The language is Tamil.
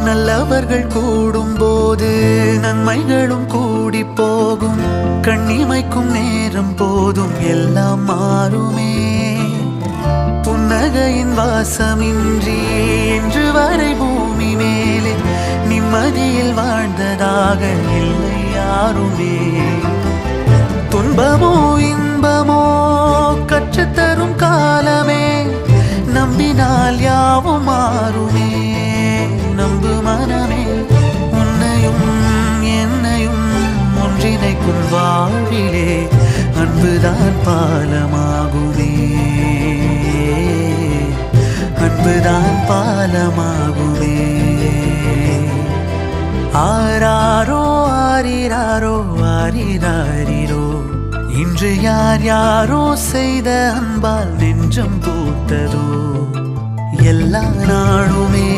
நல்லவர்கள் கூடும்போது நன்மைகளும் கூடி போகும். கண்ணிமைக்கும் நேரம் போதும் எல்லாம் மாறுமே. புன்னகையின் வாசமின்றி இன்று வரை பூமி மேலே நிம்மதியில் வாழ்ந்ததாக இல்லை யாருமே. துன்பமோ இன்பமோ கற்றுத்தரும் காலமே, நம்பினால் யாவும் மாறுமே. நம்பு மனமே, உன்னையும் என்னையும் ஒன்றிணைக்கும் வாழ்விலே அன்புதான் பாலமாகுமே. அன்புதான் பாலமாகுமே. ஆராரோ ஆரிராரோ ஆரிராரிரோ, இன்று யார் யாரோ செய்த அன்பால் நெஞ்சம் பூத்ததோ. எல்லா நாளுமே